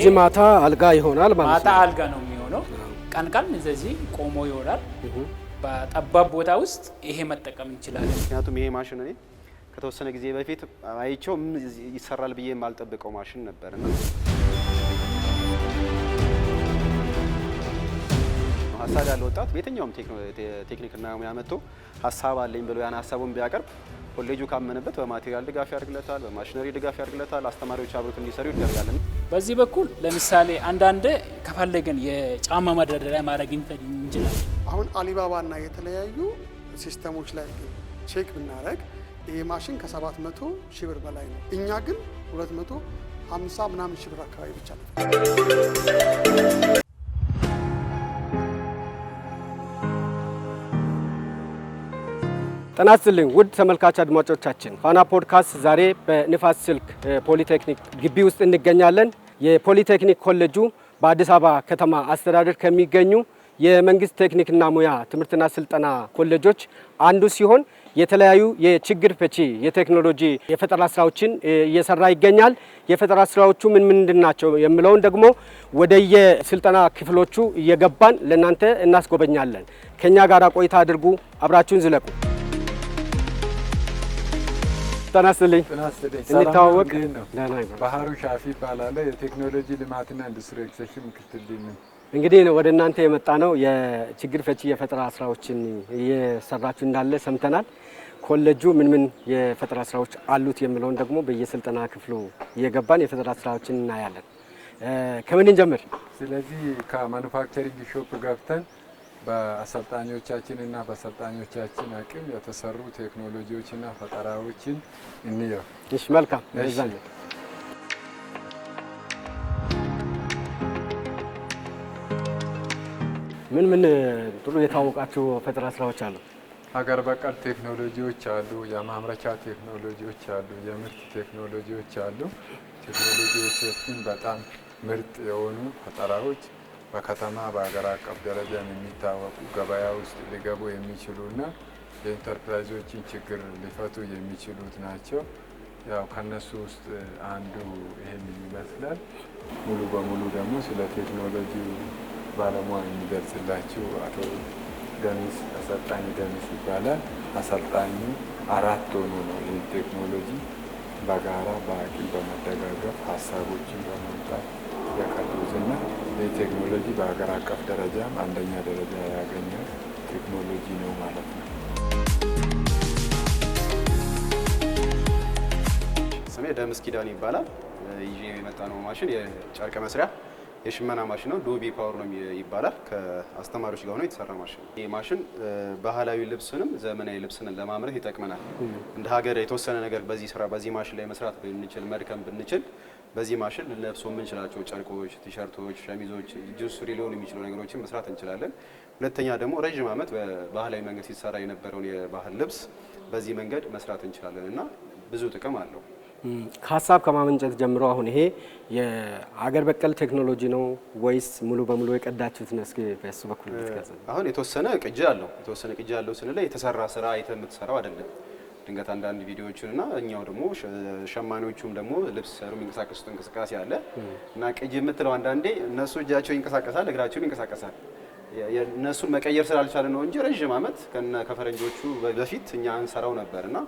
ስለዚህ ማታ አልጋ ይሆናል ማለት ነው። ማታ አልጋ ነው የሚሆነው። ቀን ቀን እንደዚህ ቆሞ ይሆናል። በጠባብ ቦታ ውስጥ ይሄ መጠቀም እንችላለን። ምክንያቱም ይሄ ማሽን እኔ ከተወሰነ ጊዜ በፊት አይቼው ይሰራል ብዬ የማልጠብቀው ማሽን ነበርና ሀሳብ ያለው ወጣት በየትኛውም ቴክኒክና ሙያ መጥቶ ሀሳብ አለኝ ብሎ ያን ሀሳቡን ቢያቀርብ ኮሌጁ ካመነበት በማቴሪያል ድጋፍ ያደርግለታል፣ በማሽነሪ ድጋፍ ያደርግለታል፣ አስተማሪዎች አብረው እንዲሰሩ ይደረጋል። በዚህ በኩል ለምሳሌ አንዳንድ ከፈለገን የጫማ መደርደሪያ ማድረግ እንችላለን። አሁን አሊባባና የተለያዩ ሲስተሞች ላይ ቼክ ብናደርግ ይሄ ማሽን ከ700 ሺህ ብር በላይ ነው። እኛ ግን 250 ምናምን ሺህ ብር አካባቢ ብቻ ነው። ጤና ይስጥልኝ ውድ ተመልካች አድማጮቻችን፣ ፋና ፖድካስት ዛሬ በንፋስ ስልክ ፖሊቴክኒክ ግቢ ውስጥ እንገኛለን። የፖሊቴክኒክ ኮሌጁ በአዲስ አበባ ከተማ አስተዳደር ከሚገኙ የመንግስት ቴክኒክና ሙያ ትምህርትና ስልጠና ኮሌጆች አንዱ ሲሆን የተለያዩ የችግር ፈቺ የቴክኖሎጂ የፈጠራ ስራዎችን እየሰራ ይገኛል። የፈጠራ ስራዎቹ ምን ምንድናቸው የሚለውን ደግሞ ወደየ ስልጠና ክፍሎቹ እየገባን ለናንተ እናስጎበኛለን። ከኛ ጋር ቆይታ አድርጉ፣ አብራችሁን ዝለቁ። ጤና ይስጥልኝ። እንተዋወቅ። ባህሩ ሻፊ ይባላል። የቴክኖሎጂ ልማትና ኢንዱስትሪ ኤክስቴንሽን ምክትል ዲን። እንግዲህ ወደ እናንተ የመጣ ነው የችግር ፈቺ የፈጠራ ስራዎችን እየሰራችሁ እንዳለ ሰምተናል። ኮሌጁ ምን ምን የፈጠራ ስራዎች አሉት የሚለውን ደግሞ በየስልጠና ክፍሉ እየገባን የፈጠራ ስራዎችን እናያለን። ከምን እንጀምር? ስለዚህ ከማኑፋክቸሪንግ ሾፕ ገብተን በአሰልጣኞቻችንና በአሰልጣኞቻችን አቅም የተሰሩ ቴክኖሎጂዎችና ፈጠራዎችን እንየው። እሺ፣ መልካም። ምን ምን ጥሩ የታወቃችሁ ፈጠራ ስራዎች አሉ? ሀገር በቀል ቴክኖሎጂዎች አሉ፣ የማምረቻ ቴክኖሎጂዎች አሉ፣ የምርት ቴክኖሎጂዎች አሉ። ቴክኖሎጂዎቻችን በጣም ምርጥ የሆኑ ፈጠራዎች በከተማ በሀገር አቀፍ ደረጃ የሚታወቁ ገበያ ውስጥ ሊገቡ የሚችሉና የኢንተርፕራይዞችን ችግር ሊፈቱ የሚችሉት ናቸው። ያው ከነሱ ውስጥ አንዱ ይሄን ይመስላል። ሙሉ በሙሉ ደግሞ ስለ ቴክኖሎጂ ባለሙያ የሚገልጽላችሁ አቶ ደሚስ አሰልጣኝ ደሚስ ይባላል። አሰልጣኙ 4 ሆኖ ነው ይህ ቴክኖሎጂ በጋራ በአቅም በመደጋገፍ ሀሳቦችን በማምጣት የቀዱትና ይህ ቴክኖሎጂ በሀገር አቀፍ ደረጃም አንደኛ ደረጃ ያገኘ ቴክኖሎጂ ነው ማለት ነው። ስሜ ደምስ ኪዳን ይባላል። ይዤ የመጣ ነው ማሽን የጨርቅ መስሪያ የሽመና ማሽን ነው። ዶቢ ፓወር ነው ይባላል። ከአስተማሪዎች ጋር ነው የተሰራ ማሽን። ይህ ማሽን ባህላዊ ልብስንም ዘመናዊ ልብስንም ለማምረት ይጠቅመናል። እንደ ሀገር የተወሰነ ነገር በዚህ ማሽን ላይ መስራት ብንችል መድከም ብንችል በዚህ ማሽን ልንለብሶ የምንችላቸው ጨርቆች፣ ቲሸርቶች፣ ሸሚዞች፣ ጂንስ ሱሪ ሊሆኑ የሚችሉ ነገሮችን መስራት እንችላለን። ሁለተኛ ደግሞ ረጅም ዓመት በባህላዊ መንገድ ሲሰራ የነበረውን የባህል ልብስ በዚህ መንገድ መስራት እንችላለን እና ብዙ ጥቅም አለው። ከሀሳብ ከማመንጨት ጀምሮ አሁን ይሄ የሀገር በቀል ቴክኖሎጂ ነው ወይስ ሙሉ በሙሉ የቀዳችሁት ነው? እስኪ በሱ በኩል ብትገልጽ። አሁን የተወሰነ ቅጂ አለው ስንል የተሰራ ስራ አይተህ የምትሰራው አይደለም። ድንገት አንዳንድ ቪዲዮዎችን እና እኛው ደግሞ ሸማኔዎቹም ደግሞ ልብስ ሰሩ የሚንቀሳቀሱት እንቅስቃሴ አለ እና ቅጂ የምትለው አንዳንዴ እነሱ እጃቸው ይንቀሳቀሳል፣ እግራቸው ይንቀሳቀሳል። እነሱን መቀየር ስላልቻለ ነው እንጂ ረጅም ዓመት ከፈረንጆቹ በፊት እኛ እንሰራው ነበርና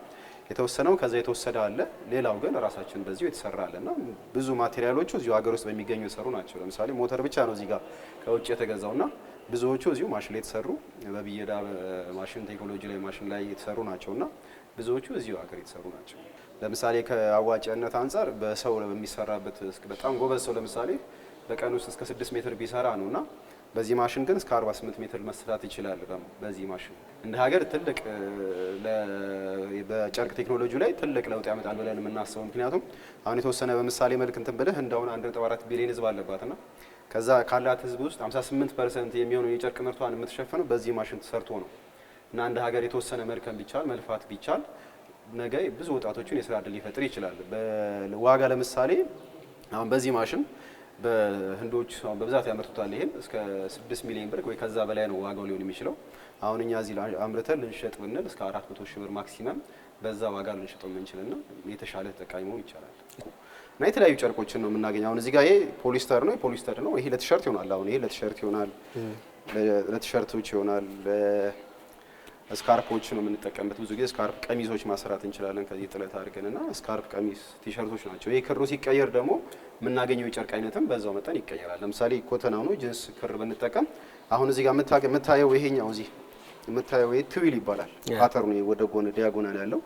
የተወሰነው ከዛ የተወሰደ አለ። ሌላው ግን ራሳችን በዚሁ የተሰራ አለና ብዙ ማቴሪያሎቹ እዚሁ ሀገር ውስጥ በሚገኙ የተሰሩ ናቸው። ለምሳሌ ሞተር ብቻ ነው እዚህ ጋር ከውጭ የተገዛውና ብዙዎቹ እዚሁ ማሽን ላይ የተሰሩ በብየዳ ማሽን ቴክኖሎጂ ላይ ማሽን ላይ የተሰሩ ናቸውና ብዙዎቹ እዚሁ ሀገር የተሰሩ ናቸው። ለምሳሌ ከአዋጭነት አንፃር በሰው በሚሰራበት በጣም ጎበዝ ሰው ለምሳሌ በቀን ውስጥ እስከ 6 ሜትር ቢሰራ ነውና በዚህ ማሽን ግን እስከ 48 ሜትር መስራት ይችላል። በዚህ ማሽን እንደ ሀገር ትልቅ በጨርቅ ቴክኖሎጂ ላይ ትልቅ ለውጥ ያመጣል ብለን የምናስበው ምክንያቱም አሁን የተወሰነ በምሳሌ መልክ እንትን ብለህ እንደውን 1.4 ቢሊዮን ህዝብ አለባትና ከዛ ካላት ህዝብ ውስጥ 58% የሚሆነው የጨርቅ ምርቷን የምትሸፈነው በዚህ ማሽን ተሰርቶ ነው እና እንደ ሀገር የተወሰነ መርከም ቢቻል መልፋት ቢቻል ነገ ብዙ ወጣቶችን የስራ ዕድል ሊፈጥር ይችላል። በዋጋ ለምሳሌ አሁን በዚህ ማሽን በህንዶች በብዛት ያመርቱታል። ይሄን እስከ 6 ሚሊዮን ብር ወይ ከዛ በላይ ነው ዋጋው ሊሆን የሚችለው። አሁን እኛ እዚህ አምርተን ልንሸጥ ብንል እስከ 400 ሺህ ብር ማክሲመም በዛ ዋጋ ልንሸጠው የምንችልና የተሻለ ተጠቃሚ መሆን ይቻላል። እና የተለያዩ ጨርቆችን ነው የምናገኘው። አሁን እዚህ ጋር ይሄ ፖሊስተር ነው፣ የፖሊስተር ነው። ይሄ ለቲሸርት ይሆናል። አሁን ይሄ ለቲሸርት ይሆናል፣ ለቲሸርቶች ይሆናል፣ ስካርፖች ነው የምንጠቀምበት። ብዙ ጊዜ ስካርፕ ቀሚሶች ማሰራት እንችላለን ከዚህ ጥለት አድርገንና ስካርፕ ቀሚስ ቲሸርቶች ናቸው። ይሄ ክሩ ሲቀየር ደግሞ የምናገኘው የጨርቅ አይነትም በዛው መጠን ይቀየራል። ለምሳሌ ኮተን ነው ጂንስ ክር ብንጠቀም አሁን እዚህ ጋር የምታየው ይሄኛው እዚህ የምታየው ይሄ ትዊል ይባላል። ፓተርኑ ወደ ጎን ዲያጎናል ያለው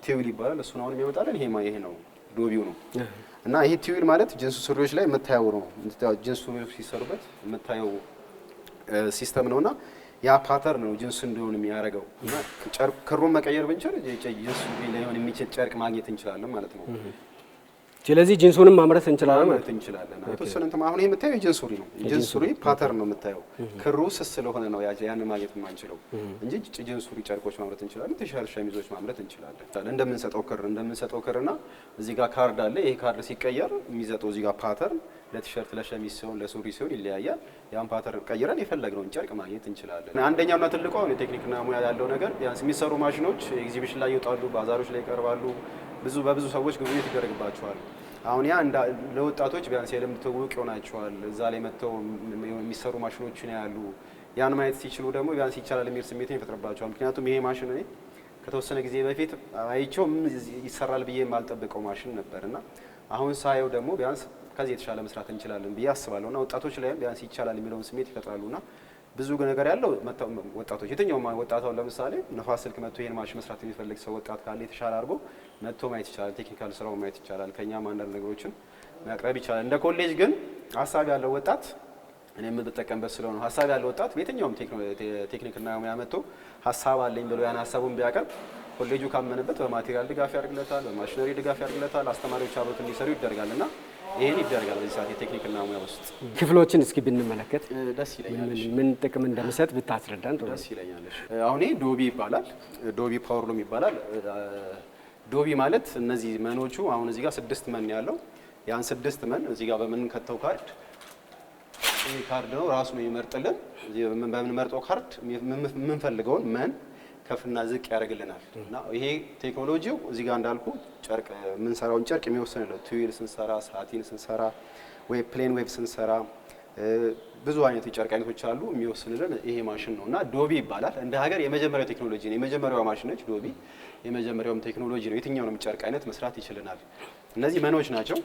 ትዊል ይባላል። እሱን አሁን የሚያመጣልን ይሄ ነው ዶቢው ነው። እና ይሄ ትዊል ማለት ጂንስ ሱሪዎች ላይ የምታየው ነው። ጂንስ ሱሪዎች ሲሰሩበት የምታየው ሲስተም ነውና ያ ፓተርን ነው ጂንስ እንደሆነ የሚያደርገው። እና ጨርቅ ክሩን መቀየር ብንችል ጂንስ ሊሆን የሚችል ጨርቅ ማግኘት እንችላለን ማለት ነው። ስለዚህ ጂንሱንም ማምረት እንችላለን ማለት እንችላለን። የተወሰነ እንትን አሁን ይሄ የምታየው ጂንስ ሱሪ ነው። ጂንስ ሱሪ ፓተርን ነው የምታየው። ክሩ ስስ ስለሆነ ነው ያን ማግኘት የማንችለው እንጂ ጂንስ ሱሪ ጨርቆች ማምረት እንችላለን። ቲሸርት ሸሚዞች ማምረት እንችላለን። እንደምንሰጠው ክርና እዚህ ጋር ካርድ አለ። ይሄ ካርድ ሲቀየር የሚሰጠው እዚህ ጋር ፓተርን ለቲሸርት ለሸሚዝ ሲሆን ለሱሪ ሲሆን ይለያያል። ያን ፓተርን ቀይረን የፈለግነውን ጨርቅ ማግኘት እንችላለን። አንደኛውና ትልቁ አሁን የቴክኒክና ሙያ ያለው ነገር ቢያንስ የሚሰሩ ማሽኖች ኤግዚቢሽን ላይ ይወጣሉ፣ ባዛሮች ላይ ይቀርባሉ። በብዙ ሰዎች ጉብኝት ይደረግባቸዋል። አሁን ያ ለወጣቶች ቢያንስ የልምድ ትውውቅ ይሆናቸዋል። እዛ ላይ መጥተው የሚሰሩ ማሽኖችን ያሉ ያን ማየት ሲችሉ ደግሞ ቢያንስ ይቻላል የሚል ስሜትን ይፈጥርባቸዋል። ምክንያቱም ይሄ ማሽን እኔ ከተወሰነ ጊዜ በፊት አይቼው ይሰራል ብዬ የማልጠብቀው ማሽን ነበርና አሁን ሳየው ደግሞ ቢያንስ ከዚህ የተሻለ መስራት እንችላለን ብዬ አስባለሁና ወጣቶች ላይም ቢያንስ ይቻላል የሚለውን ስሜት ይፈጥራሉና ብዙ ነገር ያለው ወጣቶች የትኛውም ወጣታው ለምሳሌ ንፋስ ስልክ መጥቶ ይሄን ማሽን መስራት የሚፈልግ ሰው ወጣት ካለ የተሻለ አድርጎ መጥቶ ማየት ይችላል። ቴክኒካል ስራው ማየት ይችላል። ከኛም አንዳንድ ነገሮችን ማቅረብ ይችላል። እንደ ኮሌጅ ግን ሀሳብ ያለው ወጣት እኔ የምጠቀምበት ስለሆነ ሀሳብ ያለው ወጣት በየትኛውም ቴክኒክና ሙያ መጥቶ ሀሳብ አለኝ ብሎ ያን ሀሳቡን ቢያቀርብ ኮሌጁ ካመነበት በማቴሪያል ድጋፍ ያደርግለታል፣ በማሽነሪ ድጋፍ ያደርግለታል። አስተማሪዎች አብረውት እንዲሰሩ ይደረጋልና ይሄን ይደረጋል። በዚህ ሰዓት የቴክኒክና ሙያ ውስጥ ክፍሎችን እስኪ ብንመለከት ደስ ይለኛል። ምን ጥቅም እንደሚሰጥ ብታስረዳን ጥሩ። ደስ ይለኛል። አሁን ይሄ ዶቢ ይባላል። ዶቢ ፓወር ሉም ይባላል። ዶቢ ማለት እነዚህ መኖቹ አሁን እዚህ ጋር 6 መን ያለው ያን 6 መን እዚህ ጋር በምንከተው ካርድ ይሄ ካርድ ነው ራሱ ነው የሚመርጥልን። በምንመርጠው ካርድ የምንፈልገውን መን ከፍና ዝቅ ያደርግልናል። እና ይሄ ቴክኖሎጂው እዚህ ጋር እንዳልኩ ጨርቅ የምንሰራውን ጨርቅ የሚወስንልን ትዊል ስንሰራ፣ ሳቲን ስንሰራ ወይ ፕሌን ዌብ ስንሰራ ብዙ አይነት የጨርቅ አይነቶች አሉ። የሚወስንልን ይሄ ማሽን ነው እና ዶቢ ይባላል። እንደ ሀገር የመጀመሪያው ቴክኖሎጂ ነው። የመጀመሪያው ማሽን ነች ዶቢ። የመጀመሪያውም ቴክኖሎጂ ነው። የትኛውንም ጨርቅ አይነት መስራት ይችልናል። እነዚህ መኖች ናቸው።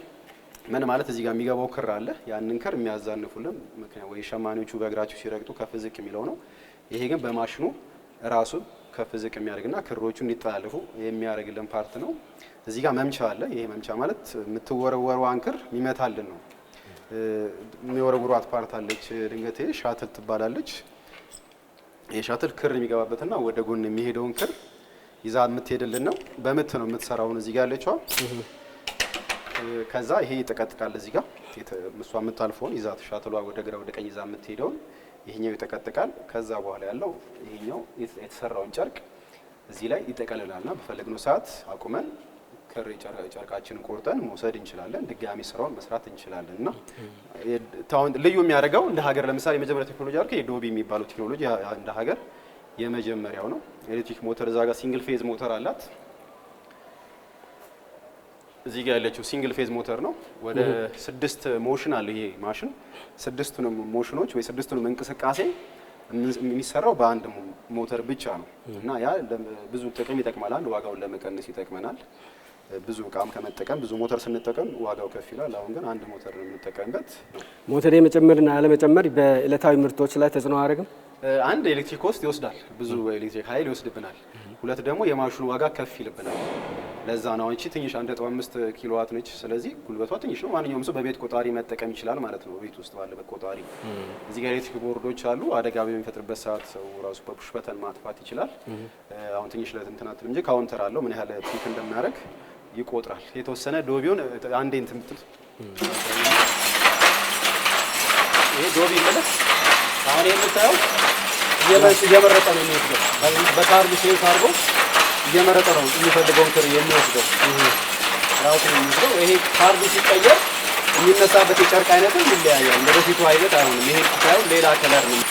መን ማለት እዚህ ጋር የሚገባው ክር አለ። ያንን ክር የሚያዛንፉልን ምክንያት ወይ ሸማኔዎቹ በእግራቸው ሲረግጡ ከፍ ዝቅ የሚለው ነው። ይሄ ግን በማሽኑ ራሱ ከፍ ዝቅ የሚያደርግና ክሮቹ እንዲጠላለፉ የሚያደርግልን ፓርት ነው። እዚህ ጋር መምቻ አለ። ይሄ መምቻ ማለት የምትወረወረዋን ክር የሚመታልን ነው። የሚወረውሯት ፓርት አለች። ድንገት ሻትል ትባላለች። የሻትል ክር የሚገባበትና ወደ ጎን የሚሄደውን ክር ይዛ የምትሄድልን ነው። በምት ነው የምትሰራውን እዚህ ጋር ያለችዋ። ከዛ ይሄ ይጠቀጥቃል። እዚህ ጋር እሷ የምታልፈውን ይዛ ሻትሏ ወደ ግራ ወደ ቀኝ ይዛ የምትሄደውን ይሄኛው ይጠቀጥቃል። ከዛ በኋላ ያለው ይሄኛው የተሰራውን ጨርቅ እዚህ ላይ ይጠቀልላልና በፈለግነው ሰዓት አቁመን ክር ጨርቃችንን ቆርጠን መውሰድ እንችላለን። ድጋሚ ስራውን መስራት እንችላለን። እና ልዩ የሚያደርገው እንደ ሀገር ለምሳሌ የመጀመሪያ ቴክኖሎጂ አልከ የዶቢ የሚባለው ቴክኖሎጂ እንደ ሀገር የመጀመሪያው ነው። ኤሌክትሪክ ሞተር እዛ ጋር ሲንግል ፌዝ ሞተር አላት። እዚህ ጋር ያለችው ሲንግል ፌዝ ሞተር ነው። ወደ 6 ሞሽን አለው ይሄ ማሽን። 6ቱንም ሞሽኖች ወይ 6ቱንም እንቅስቃሴ የሚሰራው በአንድ ሞተር ብቻ ነው እና ያ ብዙ ጥቅም ይጠቅማል። አንድ ዋጋውን ለመቀነስ ይጠቅመናል። ብዙ እቃም ከመጠቀም ብዙ ሞተር ስንጠቀም ዋጋው ከፍ ይላል። አሁን ግን አንድ ሞተር ነው የምንጠቀምበት። ሞተር የመጨመርና ያለመጨመር በዕለታዊ ምርቶች ላይ ተጽዕኖ አያደርግም? አንድ ኤሌክትሪክ ኮስት ይወስዳል፣ ብዙ ኤሌክትሪክ ኃይል ይወስድብናል። ሁለት ደግሞ የማሽኑ ዋጋ ከፍ ይልብናል። ለዛ ነው እቺ ትንሽ 1.5 ኪሎዋት ነች። ስለዚህ ጉልበቷ ትንሽ ነው። ማንኛውም ሰው በቤት ቆጣሪ መጠቀም ይችላል ማለት ነው። ቤት ውስጥ ባለበት ቆጣሪ እዚህ ጋር ኤሌክትሪክ ቦርዶች አሉ። አደጋ በሚፈጥርበት ሰዓት ሰው ራሱ በፑሽ በተን ማጥፋት ይችላል። አሁን ትንሽ ለእንትናት እንጂ ካውንተር አለው ምን ያህል ፒክ እንደሚያደርግ ይቆጥራል። የተወሰነ ዶቢውን አንዴ እንትን ምትል ይሄ ዶቢ ማለት አሁን የምታየው እየመረጠ ነው የሚወስደው። በካርድ ሴት አድርጎ እየመረጠ ነው የሚፈልገውን ክር የሚወስደው ራሱ የሚወስደው። ይሄ ካርዱ ሲቀየር የሚነሳበት የጨርቅ አይነትም ይለያያል። እንደ በፊቱ አይነት አይሆንም። ይሄ ታየው ሌላ ከለር ነው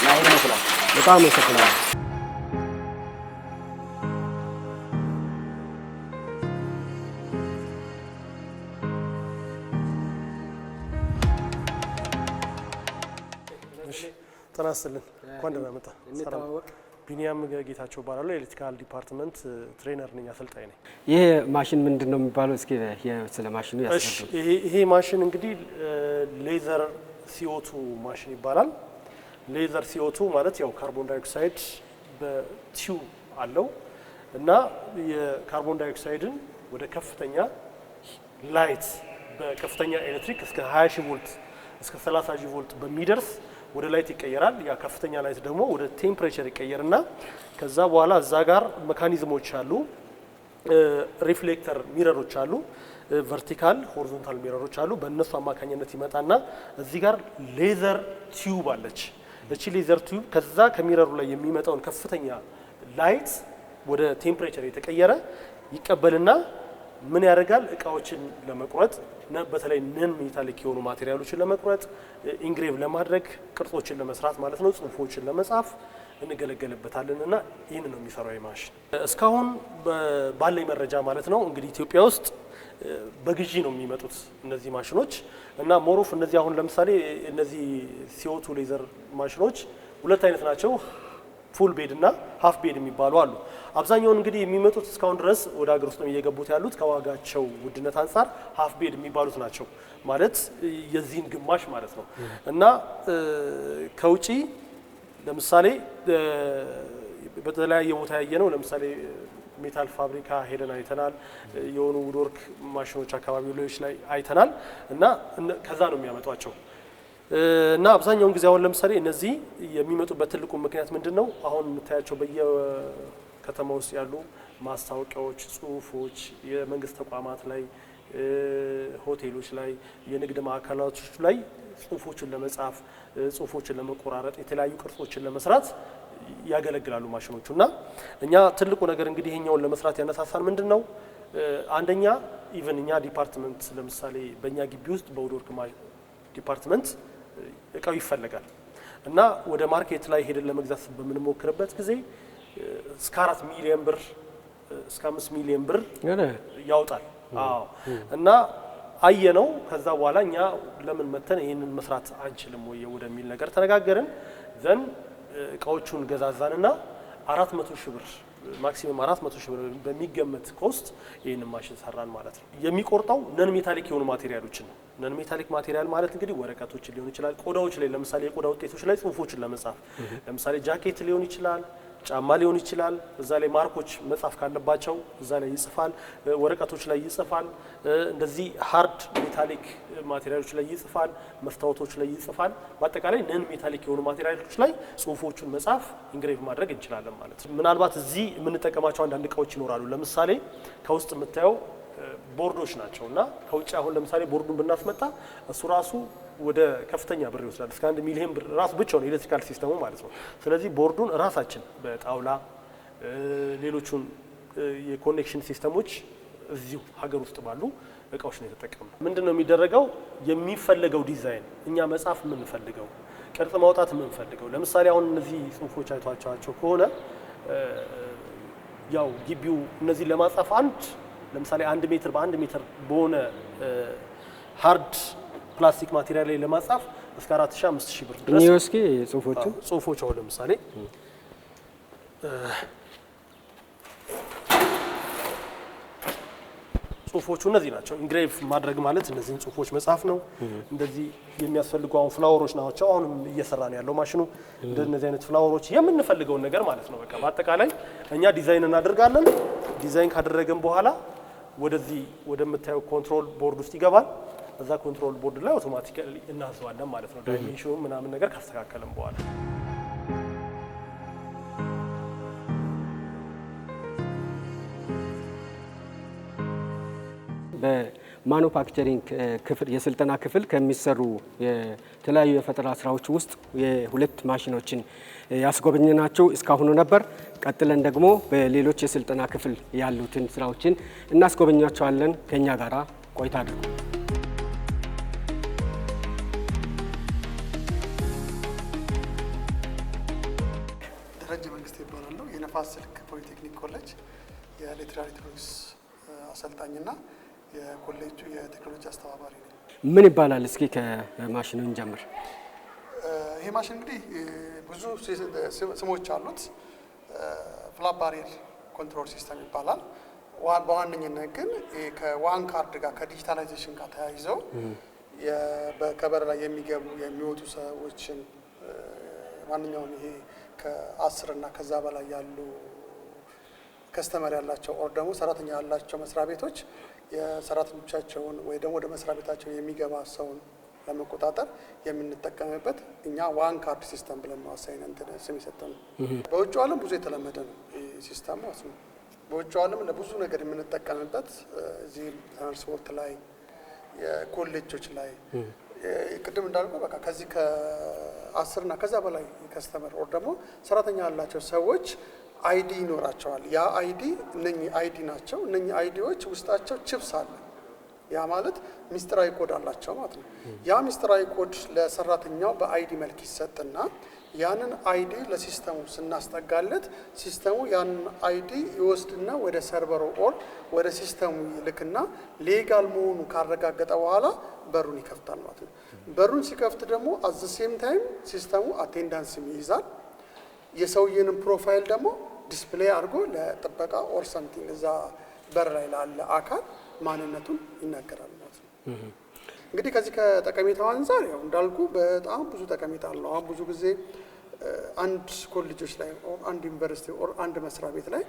ያሁን ይመስላል። በጣም አመሰግናለሁ። ጤና ይስጥልን። እንኳን ደህና መጣ። እንተዋወቅ። ቢኒያም ጌታቸው እባላለሁ። ኤሌክትሪካል ዲፓርትመንት ትሬነር ነኝ፣ አሰልጣኝ ነኝ። ይሄ ማሽን ምንድን ነው የሚባለው? እስኪ ስለ ማሽኑ ያስረዱ። ይሄ ማሽን እንግዲህ ሌዘር CO2 ማሽን ይባላል። ሌዘር CO2 ማለት ያው ካርቦን ዳይኦክሳይድ በቲዩብ አለው እና የካርቦን ዳይኦክሳይድን ወደ ከፍተኛ ላይት በከፍተኛ ኤሌክትሪክ እስከ 20 ሺህ ቮልት እስከ 30 ሺህ ቮልት በሚደርስ ወደ ላይት ይቀየራል። ያ ከፍተኛ ላይት ደግሞ ወደ ቴምፕሬቸር ይቀየርና ከዛ በኋላ እዛ ጋር ሜካኒዝሞች አሉ፣ ሪፍሌክተር ሚረሮች አሉ፣ ቨርቲካል ሆሪዞንታል ሚረሮች አሉ። በእነሱ አማካኝነት ይመጣና እዚህ ጋር ሌዘር ቲዩብ አለች። እቺ ሌዘር ቲዩብ ከዛ ከሚረሩ ላይ የሚመጣውን ከፍተኛ ላይት ወደ ቴምፕሬቸር የተቀየረ ይቀበልና ምን ያደርጋል? እቃዎችን ለመቁረጥ በተለይ ነን ሜታሊክ የሆኑ ማቴሪያሎችን ለመቁረጥ ኢንግሬቭ ለማድረግ ቅርጾችን ለመስራት ማለት ነው፣ ጽሁፎችን ለመጻፍ እንገለገልበታለን እና ይህን ነው የሚሰራው ማሽን። እስካሁን ባለኝ መረጃ ማለት ነው እንግዲህ ኢትዮጵያ ውስጥ በግዢ ነው የሚመጡት እነዚህ ማሽኖች እና ሞሮፍ እነዚህ አሁን ለምሳሌ እነዚህ CO2 ሌዘር ማሽኖች ሁለት አይነት ናቸው። ፉል ቤድ እና ሃፍ ቤድ የሚባሉ አሉ። አብዛኛውን እንግዲህ የሚመጡት እስካሁን ድረስ ወደ ሀገር ውስጥ ነው እየገቡት ያሉት ከዋጋቸው ውድነት አንጻር ሃፍ ቤድ የሚባሉት ናቸው። ማለት የዚህን ግማሽ ማለት ነው እና ከውጪ ለምሳሌ በተለያየ ቦታ ያየ ነው። ለምሳሌ ሜታል ፋብሪካ ሄደን አይተናል። የሆኑ ውድወርክ ማሽኖች አካባቢዎች ላይ አይተናል እና ከዛ ነው የሚያመጧቸው እና አብዛኛውን ጊዜ አሁን ለምሳሌ እነዚህ የሚመጡበት ትልቁ ምክንያት ምንድነው? አሁን የምታያቸው በየከተማ ውስጥ ያሉ ማስታወቂያዎች፣ ጽሁፎች የመንግስት ተቋማት ላይ፣ ሆቴሎች ላይ፣ የንግድ ማዕከላቶች ላይ ጽሁፎችን ለመጻፍ፣ ጽሁፎችን ለመቆራረጥ፣ የተለያዩ ቅርጾችን ለመስራት ያገለግላሉ ማሽኖቹ እና እኛ ትልቁ ነገር እንግዲህ ይሄኛውን ለመስራት ያነሳሳን ምንድነው? አንደኛ ኢቭን እኛ ዲፓርትመንት ለምሳሌ በእኛ ግቢ ውስጥ በውድወርክ ዲፓርትመንት እቃው ይፈልጋል እና ወደ ማርኬት ላይ ሄደን ለመግዛት በምንሞክርበት ጊዜ እስከ 4 ሚሊዮን ብር እስከ 5 ሚሊዮን ብር ያወጣል። አዎ እና አየነው። ከዛ በኋላ እኛ ለምን መተን ይሄንን መስራት አንችልም ወይ ወደሚል ነገር ተነጋገርን። ዘን እቃዎቹን ገዛዛንና 400 ሺህ ብር ማክሲመም 400 ሺህ ብር በሚገመት ኮስት ይሄንን ማሽን ሰራን ማለት ነው። የሚቆርጠው ነን ሜታሊክ የሆኑ ማቴሪያሎችን ነው። ነን ሜታሊክ ማቴሪያል ማለት እንግዲህ ወረቀቶችን ሊሆን ይችላል፣ ቆዳዎች ላይ ለምሳሌ የቆዳ ውጤቶች ላይ ጽሁፎችን ለመጻፍ ለምሳሌ ጃኬት ሊሆን ይችላል፣ ጫማ ሊሆን ይችላል። እዛ ላይ ማርኮች መጻፍ ካለባቸው እዛ ላይ ይጽፋል፣ ወረቀቶች ላይ ይጽፋል፣ እንደዚህ ሃርድ ሜታሊክ ማቴሪያሎች ላይ ይጽፋል፣ መስታወቶች ላይ ይጽፋል። በአጠቃላይ ነን ሜታሊክ የሆኑ ማቴሪያሎች ላይ ጽሁፎችን መጻፍ ኢንግሬቭ ማድረግ እንችላለን ማለት ነው። ምናልባት እዚህ የምንጠቀማቸው አንዳንድ እቃዎች ይኖራሉ። ለምሳሌ ከውስጥ የምታየው ቦርዶች ናቸው እና ከውጭ አሁን ለምሳሌ ቦርዱን ብናስመጣ እሱ ራሱ ወደ ከፍተኛ ብር ይወስዳል። እስከ 1 ሚሊዮን ብር ራሱ ብቻውን ኤሌክትሪካል ሲስተሙ ማለት ነው። ስለዚህ ቦርዱን ራሳችን በጣውላ ሌሎቹን የኮኔክሽን ሲስተሞች እዚሁ ሀገር ውስጥ ባሉ እቃዎች ነው የተጠቀምነው። ምንድነው የሚደረገው? የሚፈልገው ዲዛይን እኛ መጻፍ የምንፈልገው ቅርጽ ማውጣት የምንፈልገው ለምሳሌ አሁን እነዚህ ጽሁፎች አይቷቸው ከሆነ ያው ግቢው እነዚህ ለማጻፍ ለምሳሌ 1 ሜትር በ1 ሜትር በሆነ ሃርድ ፕላስቲክ ማቴሪያል ላይ ለማጻፍ እስከ 4000 5000 ብር ድረስ ነው። እስኪ ጽሁፎች አሁን ለምሳሌ ጽሁፎቹ እነዚህ ናቸው። ኢንግሬቭ ማድረግ ማለት እነዚህን ጽሁፎች መጻፍ ነው። እንደዚህ የሚያስፈልጉ አሁን ፍላወሮች ናቸው። አሁንም እየሰራ ነው ያለው ማሽኑ እንደነዚህ አይነት ፍላወሮች የምንፈልገውን ነገር ማለት ነው። በቃ በአጠቃላይ እኛ ዲዛይን እናደርጋለን። ዲዛይን ካደረገን በኋላ ወደዚህ ወደምታየው ኮንትሮል ቦርድ ውስጥ ይገባል። እዛ ኮንትሮል ቦርድ ላይ አውቶማቲካሊ እናዘዋለን ማለት ነው። ዳይሜንሽኑ ምናምን ነገር ካስተካከለን በኋላ በማኑፋክቸሪንግ ክፍል የስልጠና ክፍል ከሚሰሩ የተለያዩ የፈጠራ ስራዎች ውስጥ የሁለት ማሽኖችን ያስጎበኘናቸው እስካሁኑ ነበር። ቀጥለን ደግሞ በሌሎች የስልጠና ክፍል ያሉትን ስራዎችን እናስጎበኛቸዋለን። ከኛ ጋራ ቆይታ አድርጉ። ደረጀ መንግስት ይባላል። የነፋስ ስልክ ፖሊቴክኒክ ኮሌጅ የኤሌክትሮኒክስ አሰልጣኝና የኮሌጁ የቴክኖሎጂ አስተባባሪ ነኝ። ምን ይባላል? እስኪ ከማሽኑ እንጀምር። ይሄ ይሄ ማሽን እንግዲህ ብዙ ስሞች አሉት። ፍላፕ ባሪየር ኮንትሮል ሲስተም ይባላል። በዋነኝነት ግን ከዋን ካርድ ጋር ከዲጂታላይዜሽን ጋር ተያይዘው በከበር ላይ የሚገቡ የሚወጡ ሰዎችን ማንኛውም ይሄ ከ10 እና ከዛ በላይ ያሉ ከስተመር ያላቸው ኦር ደግሞ ሰራተኛ ያላቸው መስሪያ ቤቶች የሰራተኞቻቸውን ወይ ደግሞ ወደ መስሪያ ቤታቸው የሚገባ ሰውን ለመቆጣጠር የምንጠቀምበት እኛ ዋን ካርድ ሲስተም ብለን ማሳይን እንትን ስም ይሰጠን። በውጭው ዓለም ብዙ የተለመደ ነው ሲስተሙ አስሙ። በውጭው ዓለም ለብዙ ነገር የምንጠቀምበት እዚህ ትራንስፖርት ላይ የኮሌጆች ላይ ቅድም እንዳልኩ በቃ ከዚህ ከ10 እና ከዛ በላይ ከስተመር ኦር ደግሞ ሰራተኛ ያላቸው ሰዎች አይዲ ይኖራቸዋል። ያ አይዲ እነኚህ አይዲ ናቸው። እነኚህ አይዲዎች ውስጣቸው ቺፕስ አለ። ያ ማለት ሚስጥራዊ ኮድ አላቸው ማለት ነው። ያ ሚስጥራዊ ኮድ ለሰራተኛው በአይዲ መልክ ይሰጥና ያንን አይዲ ለሲስተሙ ስናስጠጋለት ሲስተሙ ያንን አይዲ ይወስድና ወደ ሰርቨሩ ኦር ወደ ሲስተሙ ይልክና ሌጋል መሆኑ ካረጋገጠ በኋላ በሩን ይከፍታል ማለት ነው። በሩን ሲከፍት ደግሞ አት ዘ ሴም ታይም ሲስተሙ አቴንዳንስም ይይዛል። የሰውየንን ፕሮፋይል ደግሞ ዲስፕሌይ አድርጎ ለጥበቃ ኦር ሰምቲንግ እዛ በር ላይ ላለ አካል ማንነቱን ይናገራል ማለት ነው። እንግዲህ ከዚህ ከጠቀሜታው አንፃር ያው እንዳልኩ በጣም ብዙ ጠቀሜታ አለው። አሁን ብዙ ጊዜ አንድ ኮሌጆች ላይ ኦር አንድ ዩኒቨርሲቲ ኦር አንድ መስሪያ ቤት ላይ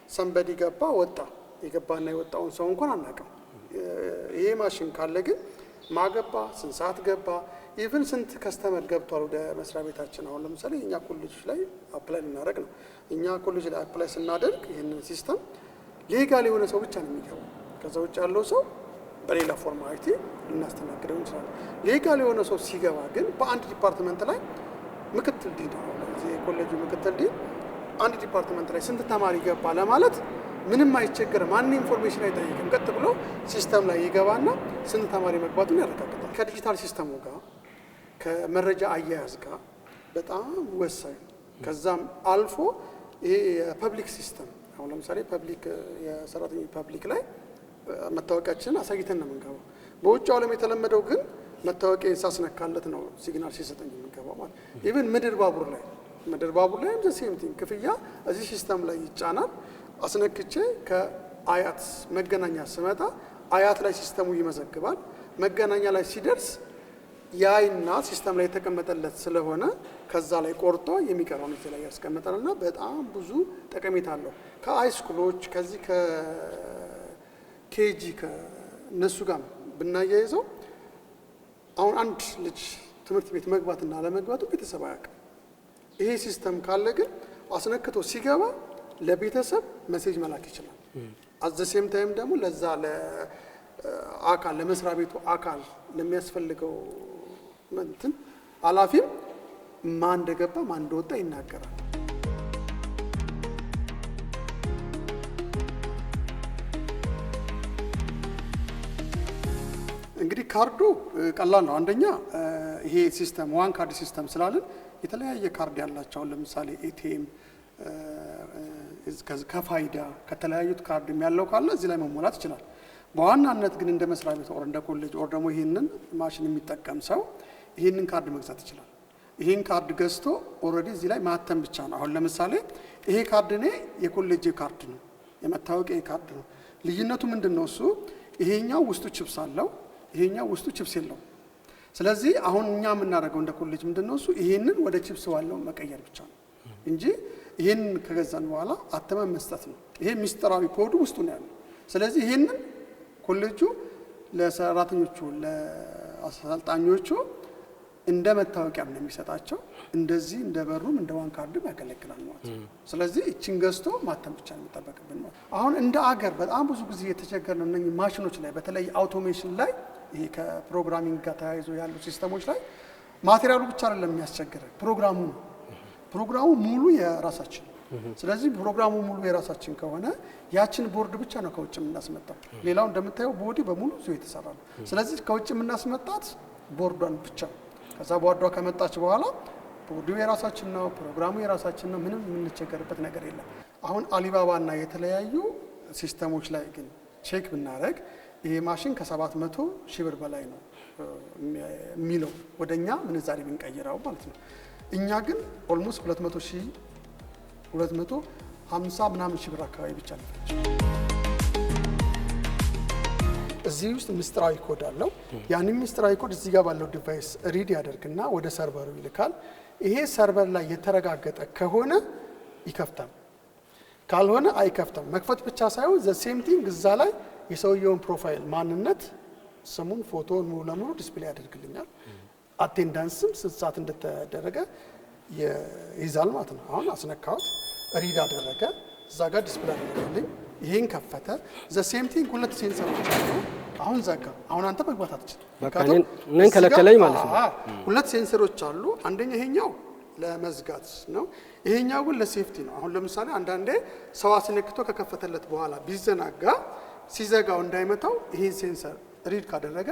ሰንበዲ ገባ ወጣ፣ የገባና የወጣውን ሰው እንኳን አናውቅም። ይሄ ማሽን ካለ ግን ማገባ ስንት ሰዓት ገባ ኢቭን ስንት ከስተመር ገብቷል ወደ መስሪያ ቤታችን። አሁን ለምሳሌ እኛ ኮሌጆች ላይ አፕላይ እናደርግ ነው። እኛ ኮሌጅ ላይ አፕላይ ስናደርግ ይህንን ሲስተም ሌጋል የሆነ ሰው ብቻ ነው የሚገባው። ከዛ ውጭ ያለው ሰው በሌላ ፎርማሊቲ ልናስተናግደው እንችላለን። ሌጋል የሆነ ሰው ሲገባ ግን በአንድ ዲፓርትመንት ላይ ምክትል ዲን ነው ለዚህ ኮሌጁ ምክትል ዲን አንድ ዲፓርትመንት ላይ ስንት ተማሪ ገባ ለማለት ምንም አይቸገርም። ማን ኢንፎርሜሽን አይጠይቅም። ቀጥ ብሎ ሲስተም ላይ ይገባና ስንት ተማሪ መግባቱን ያረጋግጣል። ከዲጂታል ሲስተሙ ጋር ከመረጃ አያያዝ ጋር በጣም ወሳኝ ነው። ከዛም አልፎ ይሄ የፐብሊክ ሲስተም አሁን ለምሳሌ ፐብሊክ የሰራተኞች ፐብሊክ ላይ መታወቂያችንን አሳይተን ነው የምንገባው። በውጭው ዓለም የተለመደው ግን መታወቂያ ሳስነካለት ነው ሲግናል ሲሰጠኝ የምንገባው ማለት ኢቭን ምድር ባቡር ላይ ዘ ሴም ቲንግ ክፍያ እዚህ ሲስተም ላይ ይጫናል። አስነክቼ ከአያት መገናኛ ስመጣ አያት ላይ ሲስተሙ ይመዘግባል። መገናኛ ላይ ሲደርስ ያይና ሲስተም ላይ የተቀመጠለት ስለሆነ ከዛ ላይ ቆርጦ የሚቀረውን እዚህ ላይ ያስቀምጣልና በጣም ብዙ ጠቀሜታ አለው። ከሃይስኩሎች ከዚህ ከኬጂ ከነሱ ጋር ብናያይዘው አሁን አንድ ልጅ ትምህርት ቤት መግባትና አለመግባቱ ቤተሰብ አያውቅም። ይሄ ሲስተም ካለ ግን አስነክቶ ሲገባ ለቤተሰብ ሜሴጅ መላክ ይችላል። አት ዘ ሴም ታይም ደግሞ ለዛ ለአካል ለመስሪያ ቤቱ አካል ለሚያስፈልገው እንትን ኃላፊም ማን እንደገባ ማን እንደወጣ ይናገራል። እንግዲህ ካርዱ ቀላል ነው። አንደኛ ይሄ ሲስተም ዋን ካርድ ሲስተም ስላለን የተለያየ ካርድ ያላቸው ለምሳሌ ኤቲኤም ከፋይዳ ከተለያዩት ካርድ ያለው ካለ እዚህ ላይ መሞላት ይችላል። በዋናነት ግን እንደ መስሪያ ቤት ኦር እንደ ኮሌጅ ኦር ደግሞ ይሄንን ማሽን የሚጠቀም ሰው ይሄንን ካርድ መግዛት ይችላል። ይሄን ካርድ ገዝቶ ኦልሬዲ እዚህ ላይ ማተም ብቻ ነው። አሁን ለምሳሌ ይሄ ካርድ እኔ የኮሌጅ ካርድ ነው፣ የመታወቂያ ካርድ ነው። ልዩነቱ ምንድነው? እሱ ይሄኛው ውስጡ ቺፕስ አለው፣ ይሄኛው ውስጡ ቺፕስ የለውም። ስለዚህ አሁን እኛ የምናደርገው እንደ ኮሌጅ ምንድነው? እሱ ይሄንን ወደ ቺፕስ ዋለው መቀየር ብቻ ነው እንጂ ይሄን ከገዛን በኋላ አተመን መስጠት ነው። ይሄ ሚስጥራዊ ኮድ ውስጡ ነው ያለው። ስለዚህ ይሄንን ኮሌጁ ለሰራተኞቹ ለአሰልጣኞቹ እንደ መታወቂያ ነው የሚሰጣቸው። እንደዚህ እንደ በሩም እንደ ዋን ካርድም ያገለግላል ማለት ነው። ስለዚህ እቺን ገዝቶ ማተም ብቻ ነው የሚጠበቅብን ማለት። አሁን እንደ አገር በጣም ብዙ ጊዜ የተቸገርነው እነኚህ ማሽኖች ላይ በተለይ አውቶሜሽን ላይ ይሄ ከፕሮግራሚንግ ጋር ተያይዞ ያሉ ሲስተሞች ላይ ማቴሪያሉ ብቻ አይደለም የሚያስቸግረን፣ ፕሮግራሙ ሙሉ የራሳችን። ስለዚህ ፕሮግራሙ ሙሉ የራሳችን ከሆነ ያችን ቦርድ ብቻ ነው ከውጭ የምናስመጣው። ሌላው እንደምታየው ቦዲ በሙሉ እዚሁ የተሰራ ነው። ስለዚህ ከውጭ የምናስመጣት ቦርዷን ብቻ። ከዛ ቦርዷ ከመጣች በኋላ ቦርዱ የራሳችን ነው፣ ፕሮግራሙ የራሳችን ነው። ምንም የምንቸገርበት ነገር የለም። አሁን አሊባባና የተለያዩ ሲስተሞች ላይ ግን ቼክ ብናደርግ ይሄ ማሽን ከ700 ሺህ ብር በላይ ነው የሚለው ወደኛ ምንዛሬ ብንቀይረው ማለት ነው። እኛ ግን ኦልሞስት 250 ምናምን ሺህ ብር አካባቢ ብቻ ነው። እዚህ ውስጥ ምስጢራዊ ኮድ አለው። ያንን ምስጢራዊ ኮድ እዚህ ጋር ባለው ዲቫይስ ሪድ ያደርግና ወደ ሰርቨሩ ይልካል። ይሄ ሰርቨር ላይ የተረጋገጠ ከሆነ ይከፍታል፣ ካልሆነ አይከፍትም። መክፈት ብቻ ሳይሆን ዘ ሴም ቲንግ እዛ ላይ የሰውየውን ፕሮፋይል ማንነት፣ ስሙን፣ ፎቶውን ሙሉ ለሙሉ ዲስፕሌይ ያደርግልኛል። አቴንዳንስም ስንት ሰዓት እንደተደረገ ይይዛል ማለት ነው። አሁን አስነካሁት፣ ሪድ አደረገ፣ እዛ ጋር ዲስፕሌይ አደረገልኝ። ይሄን ከፈተ። ዘ ሴም ቲንግ ሁለት ሴንሰሮች አሉ። አሁን ዘጋ። አሁን አንተ መግባት አትችልም። በቃ እኔን ከለከለኝ ማለት ነው። ሁለት ሴንሰሮች አሉ። አንደኛ ይሄኛው ለመዝጋት ነው፣ ይሄኛው ግን ለሴፍቲ ነው። አሁን ለምሳሌ አንዳንዴ ሰው አስነክቶ ከከፈተለት በኋላ ቢዘናጋ ሲዘጋው እንዳይመታው ይሄን ሴንሰር ሪድ ካደረገ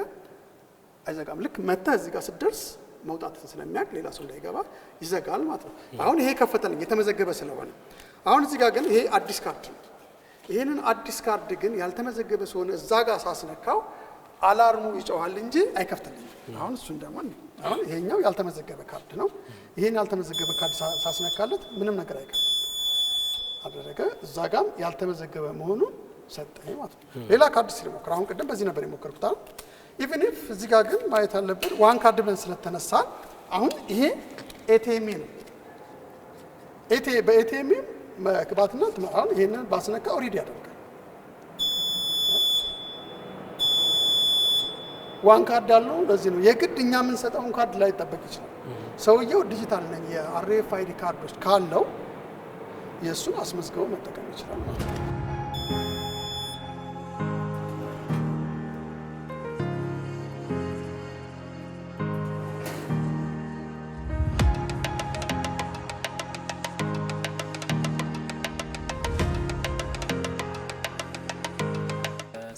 አይዘጋም። ልክ መተህ እዚህ ጋር ስትደርስ መውጣት ስለሚያውቅ ሌላ ሰው እንዳይገባ ይዘጋል ማለት ነው። አሁን ይሄ ከፈተልኝ የተመዘገበ ስለሆነ። አሁን እዚህ ጋር ግን ይሄ አዲስ ካርድ ነው። ይሄንን አዲስ ካርድ ግን ያልተመዘገበ ስለሆነ እዛ ጋር ሳስነካው አላርሙ ይጮሃል እንጂ አይከፍትልኝም። አሁን እሱን ደግሞ አሁን ይሄኛው ያልተመዘገበ ካርድ ነው። ይሄን ያልተመዘገበ ካርድ ሳስነካለት ምንም ነገር አይከፍትም አደረገ። እዛ ጋም ያልተመዘገበ መሆኑን ሰጠኝ ማለት ነው። ሌላ ካርድ ሲሞክር አሁን ቅድም በዚህ ነበር የሞከርኩት። አሁን ኢቭን ኢፍ እዚህ ጋር ግን ማየት አለብን ዋን ካርድ ብለን ስለተነሳ አሁን ይሄ ኤቲኤም ነው። በኤቲኤም መግባትና አሁን ይሄንን ባስነካ ኦሬዲ ያደርጋል። ዋን ካርድ ያለው ለዚህ ነው። የግድ እኛ የምንሰጠውን ካርድ ላይ ይጠበቅ ይችላል። ሰውየው ዲጂታል ነኝ የአርኤፍአይዲ ካርዶች ካለው የእሱን አስመዝግበው መጠቀም ይችላል ማለት ነው።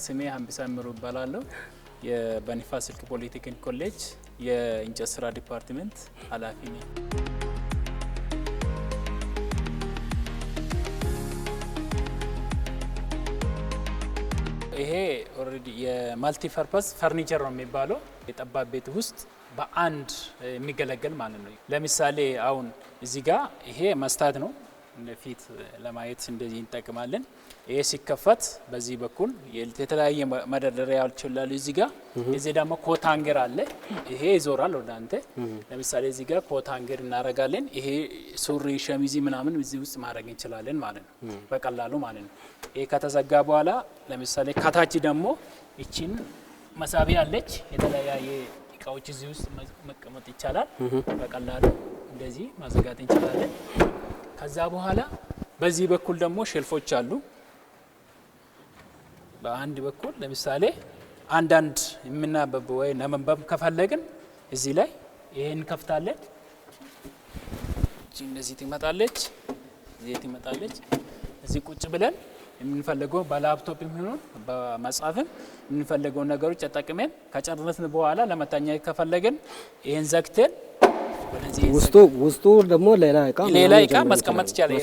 ስሜ ሀምቢሳ ምሩ እባላለሁ። በንፋስ ስልክ ፖሊቴክኒክ ኮሌጅ የእንጨት ስራ ዲፓርትመንት ኃላፊ ነኝ። ይሄ ኦልሬዲ የማልቲ ፐርፐስ ፈርኒቸር ነው የሚባለው። የጠባብ ቤት ውስጥ በአንድ የሚገለገል ማለት ነው። ለምሳሌ አሁን እዚህ ጋር ይሄ መስታወት ነው፣ ፊት ለማየት እንደዚህ እንጠቅማለን። ይሄ ሲከፈት በዚህ በኩል የተለያየ መደርደሪያዎች አሉ። እዚህ ጋር እዚህ ደግሞ ኮት ሃንገር አለ። ይሄ ይዞራል ወደ አንተ። ለምሳሌ እዚህ ጋር ኮት ሃንገር እናደርጋለን። ይሄ ሱሪ፣ ሸሚዝ ምናምን እዚህ ውስጥ ማድረግ እንችላለን ማለት ነው፣ በቀላሉ ማለት ነው። ይሄ ከተዘጋ በኋላ ለምሳሌ ከታች ደግሞ እቺን መሳቢያ አለች። የተለያየ እቃዎች እዚህ ውስጥ መቀመጥ ይቻላል። በቀላሉ እንደዚህ ማዘጋት እንችላለን። ከዛ በኋላ በዚህ በኩል ደግሞ ሼልፎች አሉ። በአንድ በኩል ለምሳሌ አንዳንድ የምናበብ ወይ ለመንበብ ከፈለግን እዚህ ላይ ይሄን ከፍታለን። እቺ እንደዚህ ትመጣለች፣ እዚህ ትመጣለች። እዚህ ቁጭ ብለን የምንፈልገው በላፕቶፕ የሚሆን በመጻፍም የምንፈልገው ነገሮች ተጠቅመን ከጨረስን በኋላ ለመተኛት ከፈለግን ይሄን ዘግተን ውስጡ ደግሞ ሌላ እቃ ማስቀመጥ ይቻላል።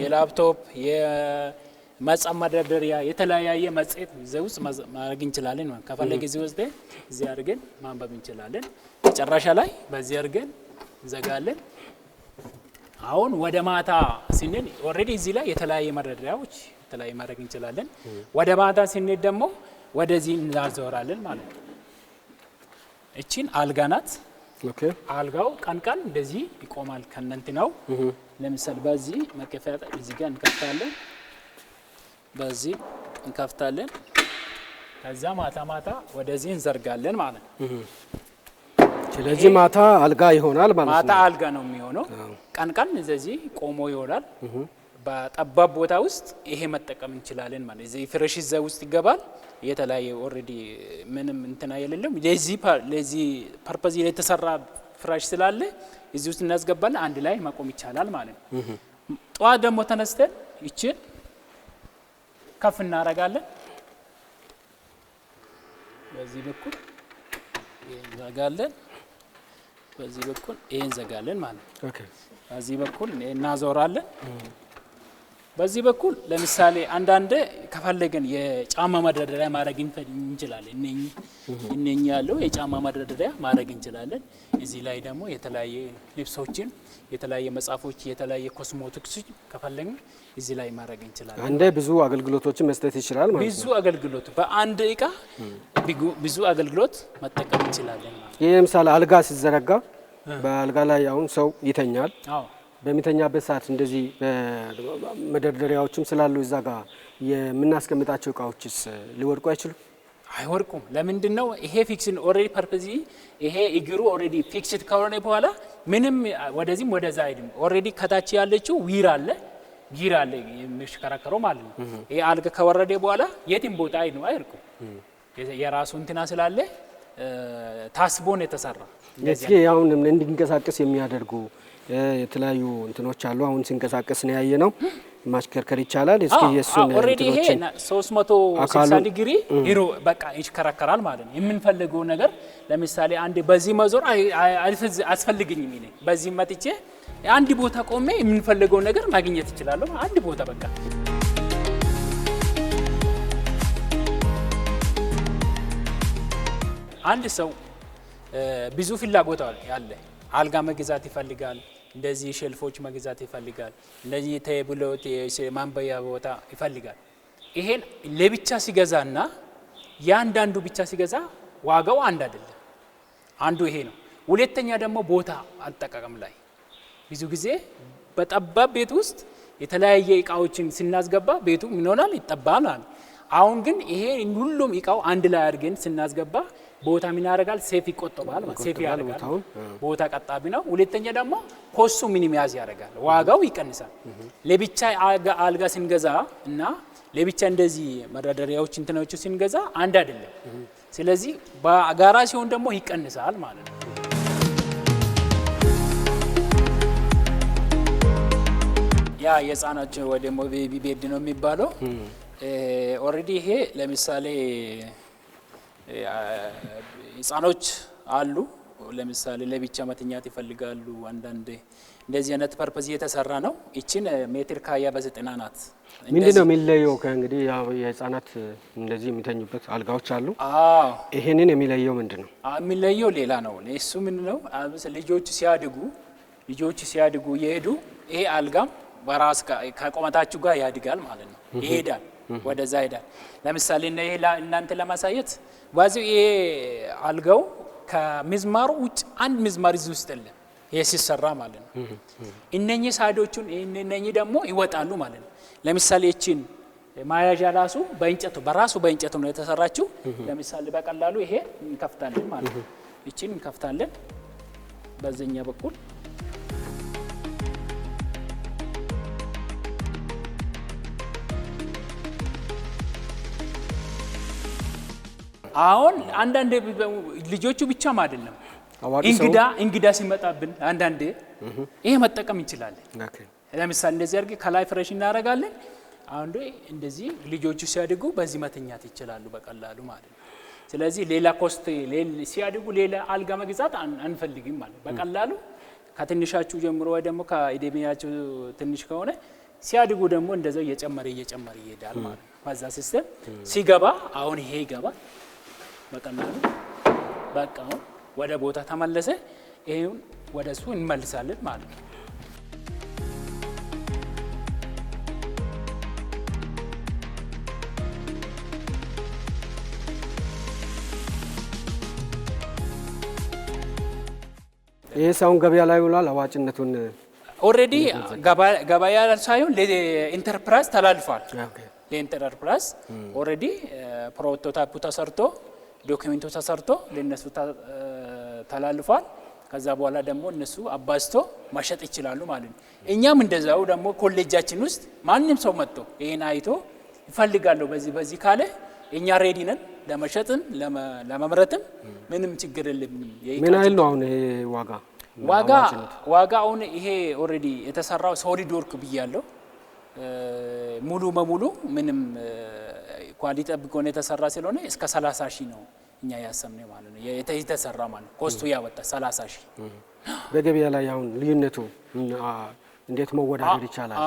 የላፕቶፕ የመጽሐፍ መደርደሪያ የተለያየ መጽሔት እዚህ ውስጥ ማድረግ እንችላለን። ከፈለገ እዚህ ወስደን እዚህ አድርገን ማንበብ እንችላለን። መጨረሻ ላይ በዚህ አድርገን እንዘጋለን። አሁን ወደ ማታ ስንል ኦልሬዲ እዚህ ላይ የተለያየ መደርደሪያዎች የተለያየ ማድረግ እንችላለን። ወደ ማታ ስንል ደግሞ ወደዚህ እናዞራለን ማለት ነው። እቺን አልጋ ናት። አልጋው ቀን እንደዚህ ይቆማል ከነንትናው። ለምሳሌ በዚህ መከፈያ እዚህ ጋር እንከፍታለን፣ በዚህ እንከፍታለን። ከዛ ማታ ወደዚህ እንዘርጋለን ማለት ነው። ስለዚህ ማታ አልጋ ይሆናል ማለት ነው። ማታ አልጋ ነው የሚሆነው። ቀን እንደዚህ ቆሞ ይሆናል። በጠባብ ቦታ ውስጥ ይሄ መጠቀም እንችላለን ማለት እዚህ ፍሬሽ እዛ ውስጥ ይገባል። የተለያየ ኦልሬዲ ምንም እንትና የሌለም ለዚህ ፐርፐዝ የተሰራ ፍራሽ ስላለ እዚህ ውስጥ እናስገባለን። አንድ ላይ መቆም ይቻላል ማለት ነው። ጠዋት ደግሞ ተነስተን ይችን ከፍ እናደርጋለን። በዚህ በኩል ይሄን ዘጋለን፣ በዚህ በኩል ይሄን ዘጋለን ማለት ነው። በዚህ በኩል እናዞራለን። በዚህ በኩል ለምሳሌ አንዳንድ ከፈለገን የጫማ መደርደሪያ ማድረግ እንችላለን። እነኚህ ያለው የጫማ መደርደሪያ ማድረግ እንችላለን። እዚህ ላይ ደግሞ የተለያየ ልብሶችን፣ የተለያየ መጽሐፎች፣ የተለያየ ኮስሞቲክስ ከፈለግን እዚህ ላይ ማድረግ እንችላለን። አንዴ ብዙ አገልግሎቶችን መስጠት ይችላል ማለት ነው። ብዙ አገልግሎት በአንድ እቃ ብዙ አገልግሎት መጠቀም እንችላለን ማለት ነው። ይሄ ለምሳሌ አልጋ ሲዘረጋ በአልጋ ላይ አሁን ሰው ይተኛል። አዎ በሚተኛበት ሰዓት እንደዚህ መደርደሪያዎችም ስላሉ እዛ ጋር የምናስቀምጣቸው እቃዎችስ ሊወድቁ አይችሉም? አይወድቁም። ለምንድን ነው ይሄ ፊክስድ ኦልሬዲ ፐርፐዝ ይሄ እግሩ ኦልሬዲ ፊክስድ ከሆነ በኋላ ምንም ወደዚህም ወደዛ አይድም። ኦልሬዲ ከታች ያለችው ዊር አለ ጊር አለ የሚሽከረከረው ማለት ነው። ይሄ አልጋ ከወረደ በኋላ የትም ቦታ አይወድቁም። የራሱ እንትና ስላለ ታስቦ ነው የተሰራ። እስኪ አሁን እንዲንቀሳቀስ የሚያደርጉ የተለያዩ እንትኖች አሉ። አሁን ሲንቀሳቀስ ነው ያየ ነው። ማሽከርከር ይቻላል። እስኪ የሱን ኦሬዲ ይሄ 360 ዲግሪ ሂሮ በቃ ይሽከረከራል ማለት ነው። የምንፈልገው ነገር ለምሳሌ አንድ በዚህ መዞር አስፈልግኝም ይሄ በዚህ መጥቼ አንድ ቦታ ቆሜ የምንፈልገው ነገር ማግኘት ይችላል። አንድ ቦታ በቃ አንድ ሰው ብዙ ፍላጎት ያለ አልጋ መግዛት ይፈልጋል። እንደዚህ ሼልፎች መግዛት ይፈልጋል። እንደዚህ ቴብሎት ማንበያ ቦታ ይፈልጋል። ይሄን ለብቻ ሲገዛና ያንዳንዱ ብቻ ሲገዛ ዋጋው አንድ አይደለም። አንዱ ይሄ ነው። ሁለተኛ ደግሞ ቦታ አጠቃቀም ላይ ብዙ ጊዜ በጠባብ ቤት ውስጥ የተለያየ እቃዎችን ስናስገባ ቤቱ ምን ይሆናል? ይጠባናል። አሁን ግን ይሄ ሁሉም እቃው አንድ ላይ አድርገን ስናስገባ ቦታ ምን ያደርጋል? ሴፍ ይቆጠባል ማለት ሴፍ ያደርጋል። ቦታ ቀጣቢ ነው። ሁለተኛ ደግሞ ኮስቱ ሚኒማይዝ ያደርጋል፣ ዋጋው ይቀንሳል። ለብቻ አልጋ ስንገዛ እና ለብቻ እንደዚህ መደርደሪያዎች እንትኖች ስንገዛ አንድ አይደለም። ስለዚህ በጋራ ሲሆን ደግሞ ይቀንሳል ማለት ነው። ያ የህፃናት ወይ ደግሞ ቤቢ ቤድ ነው የሚባለው። ኦልሬዲ ይሄ ለምሳሌ ህፃኖች አሉ ለምሳሌ ለብቻ መተኛት ይፈልጋሉ። አንዳንድ እንደዚህ አይነት ፐርፐዝ የተሰራ ነው። እቺን ሜትር ከ20 በ90 ናት። ምንድነው የሚለየው? ከእንግዲህ ያው የህፃናት እንደዚህ የሚተኙበት አልጋዎች አሉ። ይሄንን የሚለየው ምንድነው? የሚለየው ሌላ ነው። እሱ ምንድነው? ልጆች ሲያድጉ ይሄዱ ይሄ አልጋም በራስ ከቆመታችሁ ጋር ያድጋል ማለት ነው። ይሄዳል፣ ወደዛ ይሄዳል። ለምሳሌ እናንተ ለማሳየት ባዚው ይሄ አልጋው ከሚዝማሩ ውጭ አንድ ሚዝማር እዚህ ውስጥ የለም። ይሄ ሲሰራ ማለት ነው። እነኚህ ሳዶቹን እነኚህ ደግሞ ይወጣሉ ማለት ነው። ለምሳሌ እቺን ማያዣ ራሱ በራሱ በእንጨቱ ነው የተሰራችው። ለምሳሌ በቀላሉ ይሄ እንከፍታለን ማለት ነው። እቺን እንከፍታለን በዚህኛ በኩል አሁን አንዳንዴ ልጆቹ ብቻም አይደለም እንግዳ ሲመጣብን አንዳንዴ ይሄ መጠቀም እንችላለን። ለምሳሌ እንደዚህ አድርገን ከላይ ፍሬሽ እናደርጋለን። አሁን እንደዚህ ልጆቹ ሲያድጉ በዚህ መተኛት ይችላሉ በቀላሉ ማለት ነው። ስለዚህ ሌላ ኮስት ሲያድጉ ሌላ አልጋ መግዛት አንፈልግም ማለት በቀላሉ ከትንሻችሁ ጀምሮ ወይ ደግሞ ከኢዴሚያችሁ ትንሽ ከሆነ ሲያድጉ ደግሞ እንደዛው እየጨመረ ይሄዳል ማለት ነው። በዛ ሲስተም ሲገባ አሁን ይሄ ይገባል በቀላሉ በቃ ወደ ቦታ ተመለሰ። ይሄን ወደሱ እንመልሳለን ማለት ነው። ይሄ ሳውን ገበያ ላይ ውሏል። አዋጭነቱን ኦሬዲ ገበያ ሳይሆን ለኢንተርፕራይዝ ተላልፏል። ለኢንተርፕራይዝ ኦሬዲ ፕሮቶታይፑ ተሰርቶ ዶክመንቱ ተሰርቶ ለነሱ ተላልፏል። ከዛ በኋላ ደግሞ እነሱ አባዝቶ ማሸጥ ይችላሉ ማለት ነው። እኛም እንደዛው ደግሞ ኮሌጃችን ውስጥ ማንንም ሰው መጥቶ ይሄን አይቶ ይፈልጋለሁ በዚህ ካለ እኛ ሬዲ ነን ለመሸጥም ለመምረጥም ምንም ችግር የለም። ምን አይል ነው አሁን ይሄ ዋጋ አሁን ይሄ ኦሬዲ የተሰራው ሶሊድ ወርክ ብያለሁ። ሙሉ በሙሉ ምንም ኳሊቲ ጠብቆ ነው የተሰራ ስለሆነ እስከ 30,000 ነው እኛ ያሰምነው ማለት ነው። የተሰራ ማለት ኮስቱ ያወጣ 30,000። በገበያ ላይ አሁን ልዩነቱ እንዴት መወዳደር ይቻላል?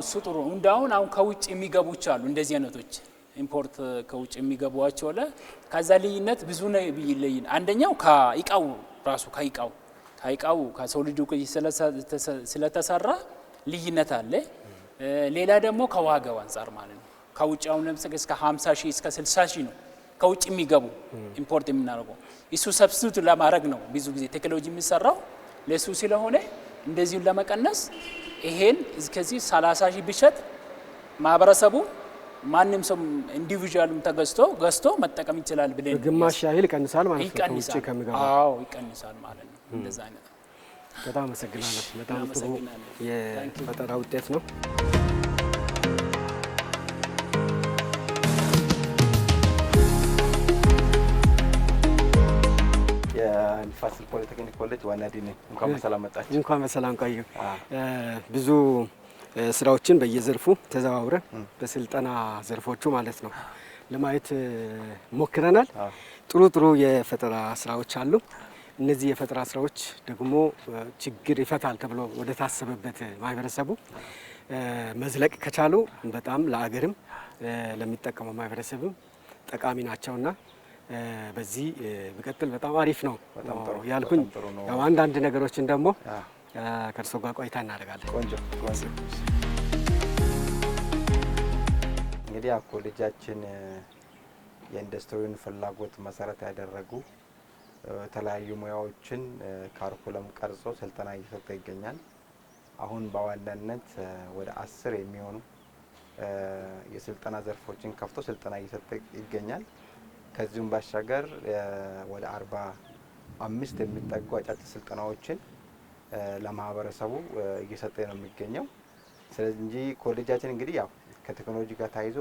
እሱ ጥሩ። እንዳሁን አሁን ከውጭ የሚገቡች አሉ እንደዚህ አይነቶች ኢምፖርት ከውጭ የሚገቡዋቸው አለ። ከዛ ልዩነት ብዙ ነው ይለይን። አንደኛው ከእቃው ራሱ ከእቃው ከሶሊዱ ስለተሰራ ልዩነት አለ። ሌላ ደግሞ ከዋጋው አንፃር ማለት ነው። ከውጭ አሁን ለምሳሌ እስከ 50 ሺህ እስከ 60 ሺህ ነው ከውጭ የሚገቡ ኢምፖርት የምናደርገው። እሱ ሰብስቲቱት ለማድረግ ነው ብዙ ጊዜ ቴክኖሎጂ የሚሰራው ለሱ ስለሆነ እንደዚሁን ለመቀነስ ይሄን እስከዚህ 30 ሺህ ቢሸጥ ማህበረሰቡ ማንም ሰው ኢንዲቪጁዋልም ገዝቶ መጠቀም ይችላል ብለን ግማሽ ያህል ይቀንሳል ማለት ነው ከውጭ ከሚገባው። ይቀንሳል ማለት ነው። እንደዛ አይነት በጣም አመሰግናለሁ። በጣም ጥሩ የፈጠራ ውጤት ነው። የንፋስ ስልክ ፖሊቴክኒክ ኮሌጅ ዋና ዲን እንኳን በሰላም መጣችሁ። እንኳን በሰላም ቆዩ። ብዙ ስራዎችን በየዘርፉ ተዘዋውረን በስልጠና ዘርፎቹ ማለት ነው ለማየት ሞክረናል። ጥሩ የፈጠራ ስራዎች አሉ። እነዚህ የፈጠራ ስራዎች ደግሞ ችግር ይፈታል ተብሎ ወደ ታሰበበት ማህበረሰቡ መዝለቅ ከቻሉ በጣም ለአገርም ለሚጠቀመው ማህበረሰብም ጠቃሚ ናቸውና በዚህ ቢቀጥል በጣም አሪፍ ነው ያልኩኝ። ያው አንዳንድ ነገሮችን ደግሞ ከእርሶ ጋር ቆይታ እናደርጋለን። ቆንጆ። እንግዲህ ኮሌጃችን የኢንዱስትሪውን ፍላጎት መሰረት ያደረጉ የተለያዩ ሙያዎችን ካሪኩለም ቀርጾ ስልጠና እየሰጠ ይገኛል። አሁን በዋናነት ወደ 10 የሚሆኑ የስልጠና ዘርፎችን ከፍቶ ስልጠና እየሰጠ ይገኛል። ከዚሁም ባሻገር ወደ 45 የሚጠጉ አጫጭር ስልጠናዎችን ለማህበረሰቡ እየሰጠ ነው የሚገኘው። ስለዚህ ኮሌጃችን እንግዲህ ያው ከቴክኖሎጂ ጋር ታይዞ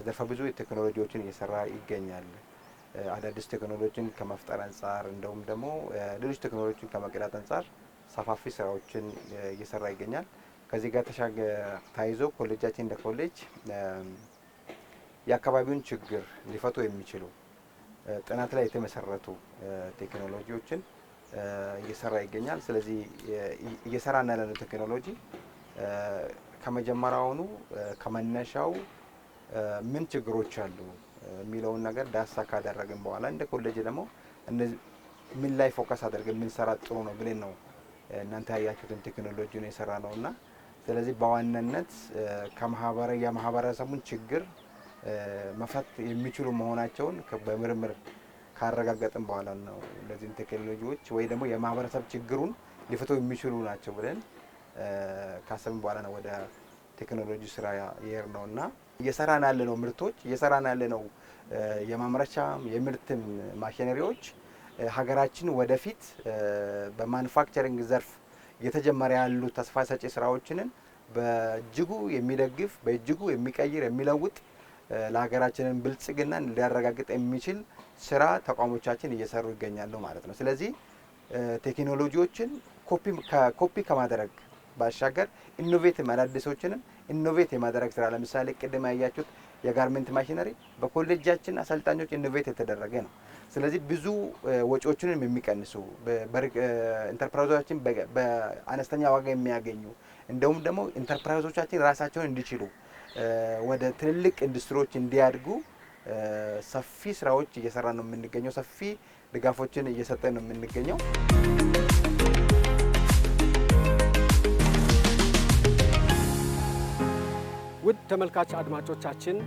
ዘርፈ ብዙ ቴክኖሎጂዎችን እየሰራ ይገኛል። አዳዲስ ቴክኖሎጂን ከመፍጠር አንጻር እንደውም ደግሞ ሌሎች ቴክኖሎጂን ከመቅዳት አንጻር ሰፋፊ ስራዎችን እየሰራ ይገኛል። ከዚህ ጋር ታይዞ ኮሌጃችን እንደ ኮሌጅ የአካባቢውን ችግር ሊፈቱ የሚችሉ ጥናት ላይ የተመሰረቱ ቴክኖሎጂዎችን እየሰራ ይገኛል። ስለዚህ እየሰራን ያለነው ቴክኖሎጂ ከመጀመሪያውኑ ከመነሻው ምን ችግሮች አሉ የሚለውን ነገር ዳሳ ካደረግን በኋላ እንደ ኮሌጅ ደግሞ ምን ላይ ፎከስ አድርገን ምን ሰራ ጥሩ ነው ብለን ነው እናንተ ያያችሁትን ቴክኖሎጂ ነው የሰራ ነውና ስለዚህ በዋናነት የማህበረሰቡን ችግር መፈት የሚችሉ መሆናቸውን በምርምር ካረጋገጥን በኋላ ነው እነዚህን ቴክኖሎጂዎች ወይ ደግሞ የማህበረሰብ ችግሩን ሊፈቱ የሚችሉ ናቸው ብለን ካሰብን በኋላ ነው ወደ ቴክኖሎጂ ስራ የሄድ ነውና እየሰራን ያለነው ምርቶች እየሰራን ያለነው የማምረቻም የምርትም ማሽነሪዎች ሀገራችን ወደፊት በማኑፋክቸሪንግ ዘርፍ እየተጀመረ ያሉ ተስፋ ሰጪ ስራዎችን በእጅጉ የሚደግፍ በእጅጉ የሚቀይር የሚለውጥ ለሀገራችንን ብልጽግናን ሊያረጋግጥ የሚችል ስራ ተቋሞቻችን እየሰሩ ይገኛሉ ማለት ነው። ስለዚህ ቴክኖሎጂዎችን ኮፒ ከማድረግ ባሻገር ኢኖቬት አዳዲሶችንም ኢኖቬት የማድረግ ስራ ለምሳሌ ቅድም ያያችሁት የጋርመንት ማሽነሪ በኮሌጃችን አሰልጣኞች ኢኖቬት የተደረገ ነው። ስለዚህ ብዙ ወጪዎችንም የሚቀንሱ ኢንተርፕራይዞቻችን በአነስተኛ ዋጋ የሚያገኙ እንደውም ደግሞ ኢንተርፕራይዞቻችን ራሳቸውን እንዲችሉ ወደ ትልልቅ ኢንዱስትሪዎች እንዲያድጉ ሰፊ ስራዎች እየሰራ ነው የምንገኘው። ሰፊ ድጋፎችን እየሰጠ ነው የምንገኘው። ውድ ተመልካች አድማጮቻችን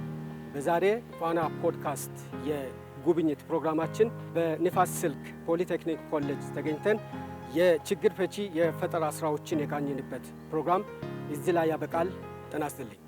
በዛሬ ፋና ፖድካስት የጉብኝት ፕሮግራማችን በንፋስ ስልክ ፖሊቴክኒክ ኮሌጅ ተገኝተን የችግር ፈቺ የፈጠራ ስራዎችን የቃኘንበት ፕሮግራም እዚህ ላይ ያበቃል። ጤና ይስጥልኝ።